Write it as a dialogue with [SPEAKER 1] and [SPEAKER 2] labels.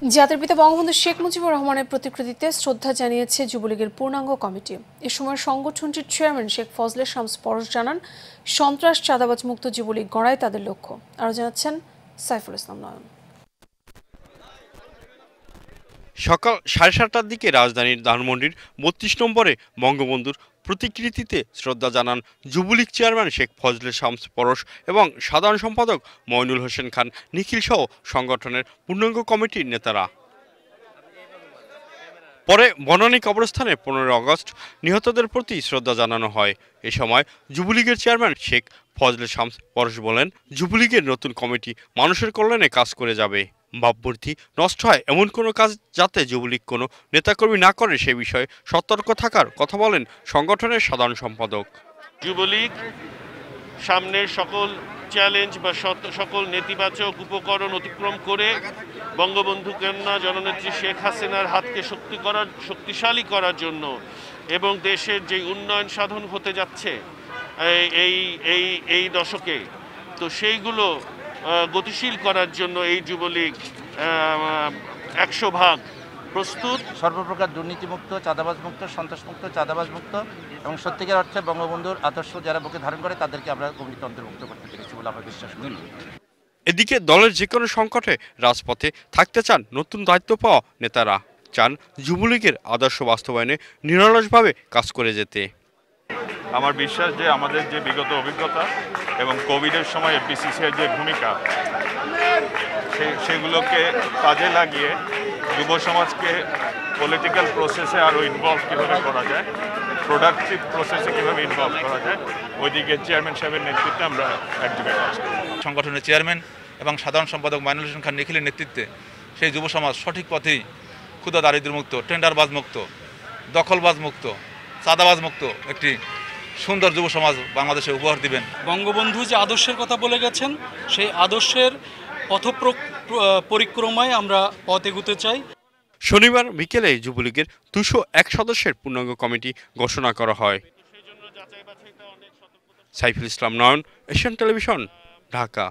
[SPEAKER 1] জাতির পিতা বঙ্গবন্ধু শেখ মুজিবুর রহমানের প্রতিকৃতিতে শ্রদ্ধা জানিয়েছে যুবলীগের পূর্ণাঙ্গ কমিটি। এ সময় সংগঠনটির চেয়ারম্যান শেখ ফজলে শামস পরশ জানান, সন্ত্রাস চাঁদাবাজ মুক্ত যুবলীগ গড়াই তাদের লক্ষ্য। আরও জানাচ্ছেন সাইফুল ইসলাম নয়ন।
[SPEAKER 2] সকাল 7:30টার দিকে রাজধানীর ধানমন্ডির ৩২ নম্বরে বঙ্গবন্ধুর প্রতিকৃতিতে শ্রদ্ধা জানান যুবলীগ চেয়ারম্যান শেখ ফজলে শামস পরশ এবং সাধারণ সম্পাদক মইনুল হোসেন খান নিখিল সহ সংগঠনের পূর্ণাঙ্গ কমিটির নেতারা। পরে বনানী কবরস্থানে 15 আগস্ট নিহতদের প্রতি শ্রদ্ধা জানানো হয়। এ সময় যুবলীগের চেয়ারম্যান শেখ ফজলে শামস পরশ বলেন, যুবলীগের নতুন কমিটি মানুষের কল্যাণে কাজ করে যাবে। ভাবমূর্তি নষ্ট হয় এমন কোনো কাজ যাতে যুবলীগ কোনো নেতাকর্মী না করে সে বিষয়ে সতর্ক থাকার কথা বলেন সংগঠনের সাধারণ সম্পাদক।
[SPEAKER 3] যুবলীগ সামনের সকল চ্যালেঞ্জ বা সকল নেতিবাচক উপকরণ অতিক্রম করে বঙ্গবন্ধু কন্যা জননেত্রী শেখ হাসিনার হাতকে শক্তিশালী করার জন্য এবং দেশের যে উন্নয়ন সাধন হতে যাচ্ছে এই দশকে, তো সেইগুলো গতিশীল করার জন্য এই যুবলীগ 100% প্রস্তুত।
[SPEAKER 4] সর্বপ্রকার দুর্নীতিমুক্ত, চাঁদাবাজমুক্ত, সন্ত্রাসমুক্ত, চাঁদাবাজমুক্ত এবং সত্যিকার অর্থে বঙ্গবন্ধুর আদর্শ যারা বুকে ধারণ করে তাদেরকে আমরা কমিটিতে অন্তর্ভুক্ত করতে পেরেছি বলে আমরা বিশ্বাস করি।
[SPEAKER 2] এদিকে দলের যে কোনো সংকটে রাজপথে থাকতে চান নতুন দায়িত্ব পাওয়া নেতারা, চান যুবলীগের আদর্শ বাস্তবায়নে নিরলসভাবে কাজ করে যেতে।
[SPEAKER 5] আমার বিশ্বাস যে আমাদের যে বিগত অভিজ্ঞতা এবং কোভিডের সময় এফবিসিসির যে ভূমিকা সেগুলোকে কাজে লাগিয়ে যুব সমাজকে পলিটিক্যাল প্রসেসে আরও ইনভলভ কীভাবে করা যায়, প্রোডাক্টিভ প্রসেসে কীভাবে ইনভলভ করা যায়, ওইদিকে চেয়ারম্যান সাহেবের নেতৃত্বে আমরা একযোগে কাজ করি।
[SPEAKER 6] সংগঠনের চেয়ারম্যান এবং সাধারণ সম্পাদক মইনুল হোসেন খান নিখিলের নেতৃত্বে সেই যুব সমাজ সঠিক পথেই ক্ষুধা দারিদ্র্যমুক্ত, টেন্ডারবাজমুক্ত, দখলবাজমুক্ত, চাঁদাবাজমুক্ত একটি সুন্দর যুব সমাজ বাংলাদেশে উপহার দিবেন।
[SPEAKER 7] বঙ্গবন্ধু যে আদর্শের কথা বলে গেছেন সেই আদর্শের পরিক্রমায় আমরা পথ এগুতে চাই।
[SPEAKER 2] শনিবার বিকেলে যুবলীগের 201 সদস্যের পূর্ণাঙ্গ কমিটি ঘোষণা করা হয়। সাইফুল ইসলাম নয়ন, এশিয়ান টেলিভিশন, ঢাকা।